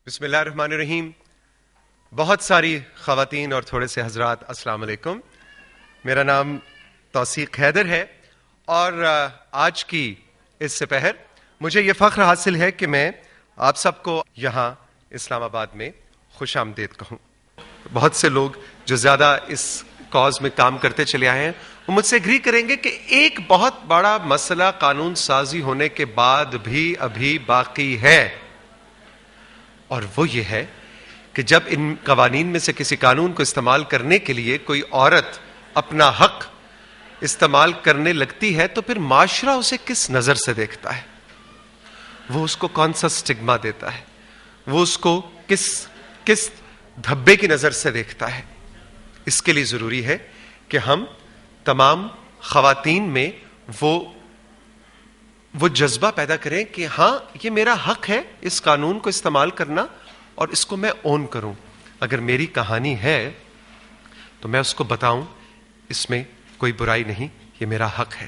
بسم اللہ الرحمن الرحیم. بہت ساری خواتین اور تھوڑے سے حضرات السلام علیکم. میرا نام توثیق حیدر ہے اور آج کی اس سپہر مجھے یہ فخر حاصل ہے کہ میں آپ سب کو یہاں اسلام آباد میں خوش آمدید کہوں. بہت سے لوگ جو زیادہ اس کاز میں کام کرتے چلے آئے ہیں وہ مجھ سے ایگری کریں گے کہ ایک بہت بڑا مسئلہ قانون سازی ہونے کے بعد بھی ابھی باقی ہے، اور وہ یہ ہے کہ جب ان قوانین میں سے کسی قانون کو استعمال کرنے کے لیے کوئی عورت اپنا حق استعمال کرنے لگتی ہے تو پھر معاشرہ اسے کس نظر سے دیکھتا ہے، وہ اس کو کون سا سٹگما دیتا ہے، وہ اس کو کس دھبے کی نظر سے دیکھتا ہے. اس کے لیے ضروری ہے کہ ہم تمام خواتین میں وہ جذبہ پیدا کریں کہ ہاں یہ میرا حق ہے اس قانون کو استعمال کرنا اور اس کو میں اون کروں. اگر میری کہانی ہے تو میں اس کو بتاؤں، اس میں کوئی برائی نہیں، یہ میرا حق ہے.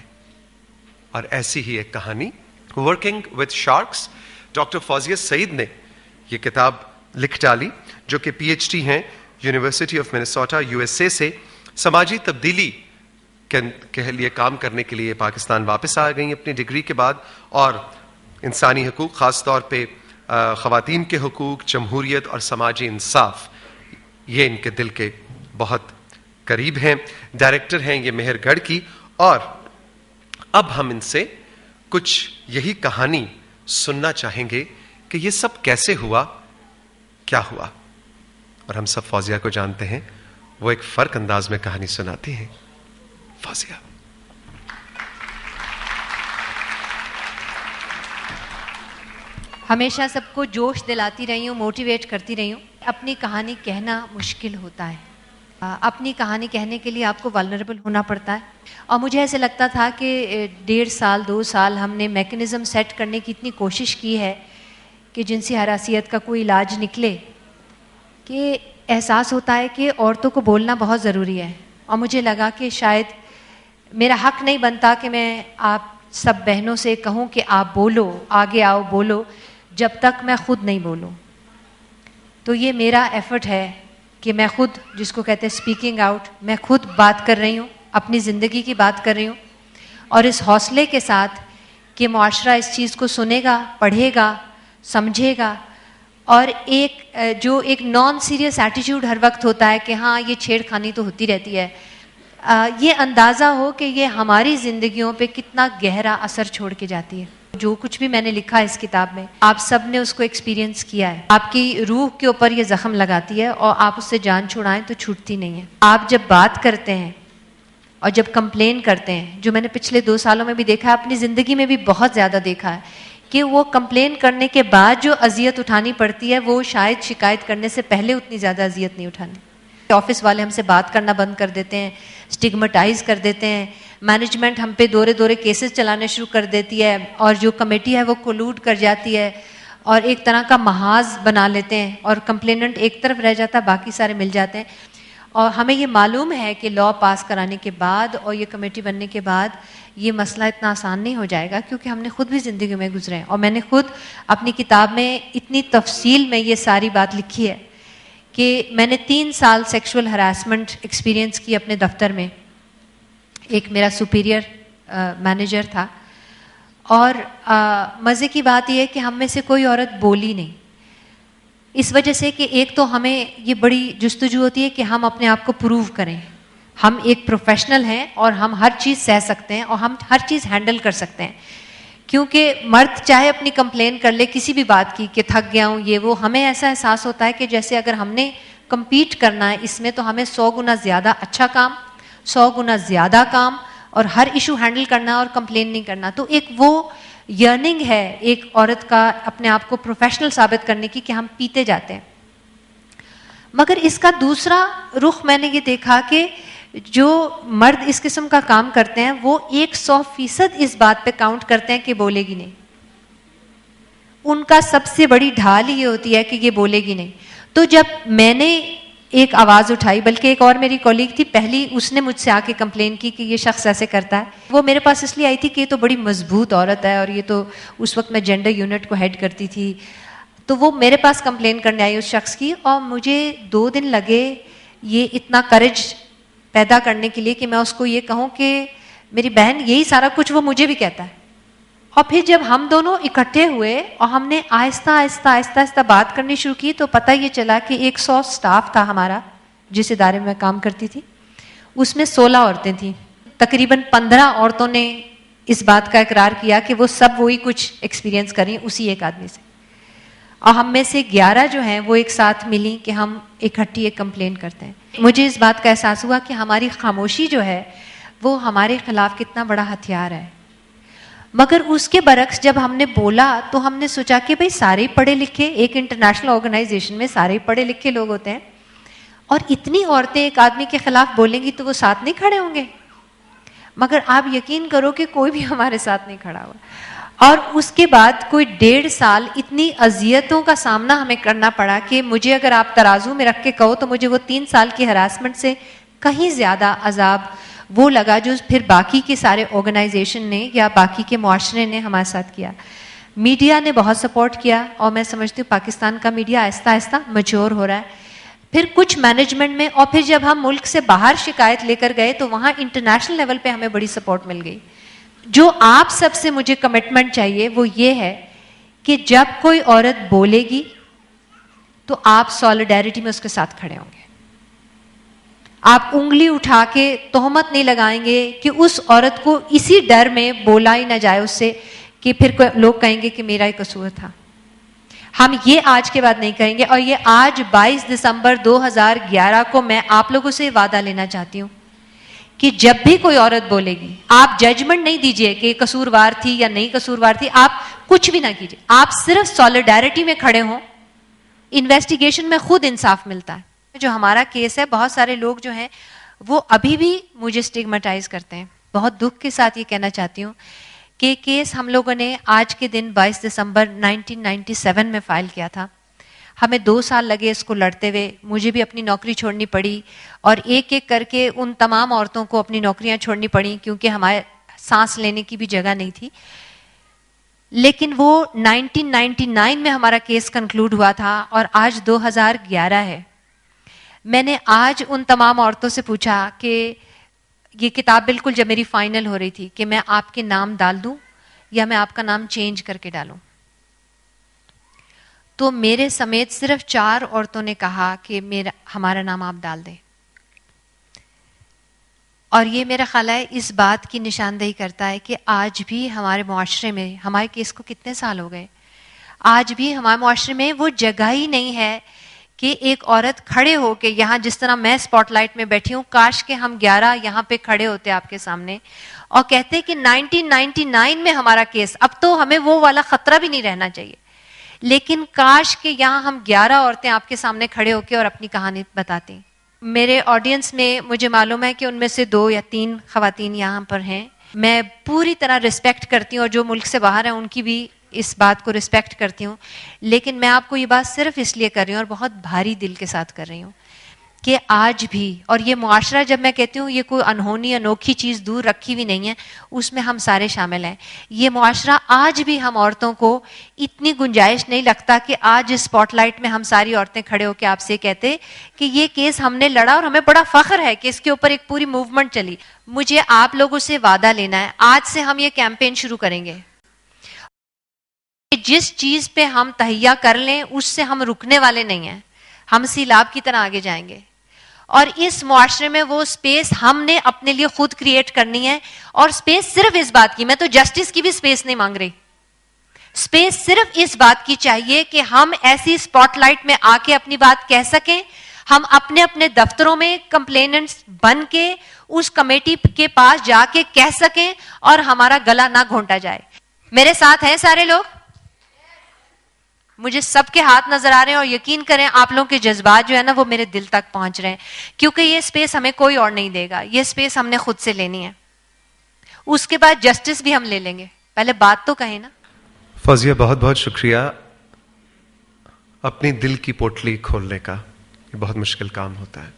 اور ایسی ہی ایک کہانی working with sharks, doctor Fauzia Saeed نے یہ کتاب لکھ ڈالی، جو کہ پی ایچ ڈی ہیں یونیورسٹی آف منیسوٹا USA سے. سماجی تبدیلی کے لیے کام کرنے کے لیے پاکستان واپس آ گئیں اپنی ڈگری کے بعد، اور انسانی حقوق، خاص طور پہ خواتین کے حقوق، جمہوریت اور سماجی انصاف، یہ ان کے دل کے بہت قریب ہیں. ڈائریکٹر ہیں یہ مہر گڑھ کی. اور اب ہم ان سے کچھ یہی کہانی سننا چاہیں گے کہ یہ سب کیسے ہوا، کیا ہوا. اور ہم سب فوزیہ کو جانتے ہیں، وہ ایک فرق انداز میں کہانی سناتی ہیں. فوزیہ. ہمیشہ سب کو جوش دلاتی رہی ہوں، موٹیویٹ کرتی رہی ہوں. اپنی کہانی کہنا مشکل ہوتا ہے، اپنی کہانی کہنے کے لیے آپ کو والنریبل ہونا پڑتا ہے. اور مجھے ایسے لگتا تھا کہ 1.5 سال 2 سال ہم نے میکنزم سیٹ کرنے کی اتنی کوشش کی ہے کہ جنسی ہراسیت کا کوئی علاج نکلے، کہ احساس ہوتا ہے کہ عورتوں کو بولنا بہت ضروری ہے. اور مجھے لگا کہ شاید میرا حق نہیں بنتا کہ میں آپ سب بہنوں سے کہوں کہ آپ بولو، آگے آؤ بولو، جب تک میں خود نہیں بولوں. تو یہ میرا ایفرٹ ہے کہ میں خود، جس کو کہتے ہیں اسپیکنگ آؤٹ، میں خود بات کر رہی ہوں، اپنی زندگی کی بات کر رہی ہوں، اور اس حوصلے کے ساتھ کہ معاشرہ اس چیز کو سنے گا، پڑھے گا، سمجھے گا. اور ایک نان سیریس ایٹیٹیوڈ ہر وقت ہوتا ہے کہ ہاں یہ چھیڑ خانی تو ہوتی رہتی ہے، یہ اندازہ ہو کہ یہ ہماری زندگیوں پہ کتنا گہرا اثر چھوڑ کے جاتی ہے. جو کچھ بھی میں نے لکھا ہے اس کتاب میں، آپ سب نے اس کو ایکسپیرینس کیا ہے. آپ کی روح کے اوپر یہ زخم لگاتی ہے اور آپ اس سے جان چھڑائیں تو چھوٹتی نہیں ہے. آپ جب بات کرتے ہیں اور جب کمپلین کرتے ہیں، جو میں نے پچھلے 2 سالوں میں بھی دیکھا ہے، اپنی زندگی میں بھی بہت زیادہ دیکھا ہے، کہ وہ کمپلین کرنے کے بعد جو اذیت اٹھانی پڑتی ہے وہ شاید شکایت کرنے سے پہلے اتنی زیادہ اذیت نہیں اٹھانی. آفس والے ہم سے بات کرنا بند کر دیتے ہیں، اسٹگمٹائز کر دیتے ہیں، مینجمنٹ ہم پہ دورے کیسز چلانے شروع کر دیتی ہے، اور جو کمیٹی ہے وہ کولوڈ کر جاتی ہے اور ایک طرح کا محاذ بنا لیتے ہیں، اور کمپلیننٹ ایک طرف رہ جاتا ہے، باقی سارے مل جاتے ہیں. اور ہمیں یہ معلوم ہے کہ لاء پاس کرانے کے بعد اور یہ کمیٹی بننے کے بعد یہ مسئلہ اتنا آسان نہیں ہو جائے گا، کیونکہ ہم نے خود بھی زندگی میں گزرے ہیں. اور میں نے خود اپنی کتاب میں اتنی تفصیل میں یہ ساری بات لکھی ہے کہ میں نے 3 سال سیکشول ہراسمنٹ ایکسپیرینس کی اپنے دفتر میں. ایک میرا سپیریئر مینیجر تھا، اور مزے کی بات یہ ہے کہ ہم میں سے کوئی عورت بولی نہیں، اس وجہ سے کہ ایک تو ہمیں یہ بڑی جستجو ہوتی ہے کہ ہم اپنے آپ کو پروو کریں. ہم ایک پروفیشنل ہیں اور ہم ہر چیز سہ سکتے ہیں اور ہم ہر چیز ہینڈل کر سکتے ہیں. کیونکہ مرد چاہے اپنی کمپلین کر لے کسی بھی بات کی کہ تھک گیا ہوں یہ وہ، ہمیں ایسا احساس ہوتا ہے کہ جیسے اگر ہم نے کمپیٹ کرنا ہے اس میں تو ہمیں 100 گنا زیادہ اچھا کام، 100 گنا زیادہ کام، اور ہر ایشو ہینڈل کرنا اور کمپلین نہیں کرنا. تو ایک وہ یرننگ ہے ایک عورت کا اپنے آپ کو پروفیشنل ثابت کرنے کی کہ ہم پیتے جاتے ہیں. مگر اس کا دوسرا رخ میں نے یہ دیکھا کہ جو مرد اس قسم کا کام کرتے ہیں وہ 100% اس بات پہ کاؤنٹ کرتے ہیں کہ بولے گی نہیں. ان کا سب سے بڑی ڈھال یہ ہوتی ہے کہ یہ بولے گی نہیں. تو جب میں نے ایک آواز اٹھائی، بلکہ ایک اور میری کولیگ تھی پہلی، اس نے مجھ سے آ کے کمپلین کی کہ یہ شخص ایسے کرتا ہے. وہ میرے پاس اس لیے آئی تھی کہ یہ تو بڑی مضبوط عورت ہے، اور یہ تو اس وقت میں جینڈر یونٹ کو ہیڈ کرتی تھی، تو وہ میرے پاس کمپلین کرنے آئی اس شخص کی, اور مجھے 2 دن لگے یہ اتنا کریج پیدا کرنے کے لیے کہ میں اس کو یہ کہوں کہ میری بہن یہی سارا کچھ وہ مجھے بھی کہتا ہے. اور پھر جب ہم دونوں اکٹھے ہوئے اور ہم نے آہستہ آہستہ آہستہ آہستہ بات کرنی شروع کی, تو پتہ یہ چلا کہ 100 سٹاف تھا ہمارا جس ادارے میں میں کام کرتی تھی, اس میں 16 عورتیں تھیں. تقریباً 15 عورتوں نے اس بات کا اقرار کیا کہ وہ سب وہی کچھ ایکسپیرینس کر رہی ہیں اسی ایک آدمی سے, اور ہم میں سے 11 جو ہیں وہ ایک ساتھ ملی کہ ہم اکٹھی ایک کمپلین کرتے ہیں. مجھے اس بات کا احساس ہوا کہ ہماری خاموشی جو ہے وہ ہمارے خلاف کتنا بڑا ہتھیار ہے. مگر اس کے برعکس جب ہم نے بولا تو ہم نے سوچا کہ بھئی سارے ہی پڑھے لکھے, ایک انٹرنیشنل آرگنائزیشن میں سارے ہی پڑھے لکھے لوگ ہوتے ہیں, اور اتنی عورتیں ایک آدمی کے خلاف بولیں گی تو وہ ساتھ نہیں کھڑے ہوں گے. مگر آپ یقین کرو کہ کوئی بھی ہمارے ساتھ نہیں کھڑا ہوا, اور اس کے بعد کوئی 1.5 سال اتنی اذیتوں کا سامنا ہمیں کرنا پڑا کہ مجھے اگر آپ ترازو میں رکھ کے کہو تو مجھے وہ 3 سال کی ہراسمنٹ سے کہیں زیادہ عذاب وہ لگا جو پھر باقی کے سارے آرگنائزیشن نے یا باقی کے معاشرے نے ہمارے ساتھ کیا. میڈیا نے بہت سپورٹ کیا, اور میں سمجھتی ہوں پاکستان کا میڈیا آہستہ آہستہ میچور ہو رہا ہے. پھر کچھ مینجمنٹ میں, اور پھر جب ہم ملک سے باہر شکایت لے کر گئے تو وہاں انٹرنیشنل لیول پہ ہمیں بڑی سپورٹ مل گئی. جو آپ سب سے مجھے کمٹمنٹ چاہیے وہ یہ ہے کہ جب کوئی عورت بولے گی تو آپ سالیڈیرٹی میں اس کے ساتھ کھڑے ہوں گے. آپ انگلی اٹھا کے تہمت نہیں لگائیں گے کہ اس عورت کو اسی ڈر میں بولا ہی نہ جائے اس سے کہ پھر لوگ کہیں گے کہ میرا ہی قصور تھا. ہم یہ آج کے بعد نہیں کہیں گے, اور یہ آج 22 دسمبر 2011 کو میں آپ لوگوں سے وعدہ لینا چاہتی ہوں کہ جب بھی کوئی عورت بولے گی آپ ججمنٹ نہیں دیجئے کہ قصوروار تھی یا نہیں قصوروار تھی, آپ کچھ بھی نہ کیجئے, آپ صرف سالیڈیرٹی میں کھڑے ہوں. انویسٹیگیشن میں خود انصاف ملتا ہے. جو ہمارا کیس ہے, بہت سارے لوگ جو ہیں وہ ابھی بھی مجھے اسٹگمیٹائز کرتے ہیں. بہت دکھ کے ساتھ یہ کہنا چاہتی ہوں کہ کیس ہم لوگوں نے آج کے دن 22 دسمبر 1997 میں فائل کیا تھا. ہمیں 2 سال لگے اس کو لڑتے ہوئے, مجھے بھی اپنی نوکری چھوڑنی پڑی, اور ایک ایک کر کے ان تمام عورتوں کو اپنی نوکریاں چھوڑنی پڑیں کیونکہ ہمارے سانس لینے کی بھی جگہ نہیں تھی. لیکن وہ 1999 میں ہمارا کیس کنکلوڈ ہوا تھا, اور آج 2011 ہے. میں نے آج ان تمام عورتوں سے پوچھا کہ یہ کتاب بالکل جب میری فائنل ہو رہی تھی کہ میں آپ کے نام ڈال دوں یا میں آپ کا نام چینج کر کے ڈالوں, تو میرے سمیت صرف 4 عورتوں نے کہا کہ ہمارا نام آپ ڈال دیں. اور یہ میرا خیال ہے اس بات کی نشاندہی کرتا ہے کہ آج بھی ہمارے معاشرے میں, ہمارے کیس کو کتنے سال ہو گئے, آج بھی ہمارے معاشرے میں وہ جگہ ہی نہیں ہے کہ ایک عورت کھڑے ہو کے, یہاں جس طرح میں سپاٹ لائٹ میں بیٹھی ہوں, کاش کہ ہم 11 یہاں پہ کھڑے ہوتے آپ کے سامنے اور کہتے کہ 1999 میں ہمارا کیس, اب تو ہمیں وہ والا خطرہ بھی نہیں رہنا چاہیے, لیکن کاش کہ یہاں ہم 11 عورتیں آپ کے سامنے کھڑے ہو کے اور اپنی کہانی بتاتی. میرے آڈینس میں مجھے معلوم ہے کہ ان میں سے 2 یا 3 خواتین یہاں پر ہیں. میں پوری طرح رسپیکٹ کرتی ہوں, اور جو ملک سے باہر ہیں ان کی بھی اس بات کو رسپیکٹ کرتی ہوں, لیکن میں آپ کو یہ بات صرف اس لیے کر رہی ہوں اور بہت بھاری دل کے ساتھ کر رہی ہوں کہ آج بھی, اور یہ معاشرہ جب میں کہتی ہوں یہ کوئی انہونی انوکھی چیز دور رکھی ہوئی نہیں ہے, اس میں ہم سارے شامل ہیں. یہ معاشرہ آج بھی ہم عورتوں کو اتنی گنجائش نہیں لگتا کہ آج اس سپاٹ لائٹ میں ہم ساری عورتیں کھڑے ہو کے آپ سے کہتے کہ یہ کیس ہم نے لڑا اور ہمیں بڑا فخر ہے کہ اس کے اوپر ایک پوری موومنٹ چلی. مجھے آپ لوگوں سے وعدہ لینا ہے, آج سے ہم یہ کیمپین شروع کریں گے. جس چیز پہ ہم تہیہ کر لیں اس سے ہم رکنے والے نہیں ہیں, ہم سیلاب کی طرح آگے جائیں گے. اور اس معاشرے میں وہ سپیس ہم نے اپنے لیے خود کریٹ کرنی ہے, اور سپیس صرف اس بات کی, میں تو جسٹس کی بھی سپیس نہیں مانگ رہی, سپیس صرف اس بات کی چاہیے کہ ہم ایسی سپاٹ لائٹ میں آ کے اپنی بات کہہ سکیں, ہم اپنے اپنے دفتروں میں کمپلیننٹس بن کے اس کمیٹی کے پاس جا کے کہہ سکیں اور ہمارا گلا نہ گھونٹا جائے. میرے ساتھ ہیں سارے لوگ؟ مجھے سب کے ہاتھ نظر آ رہے ہیں, اور یقین کریں آپ لوگوں کے جذبات جو ہے نا وہ میرے دل تک پہنچ رہے ہیں, کیونکہ یہ سپیس ہمیں کوئی اور نہیں دے گا, یہ سپیس ہم نے خود سے لینی ہے. اس کے بعد جسٹس بھی ہم لے لیں گے, پہلے بات تو کہیں نا. فوزیہ بہت بہت شکریہ اپنی دل کی پوٹلی کھولنے کا, یہ بہت مشکل کام ہوتا ہے.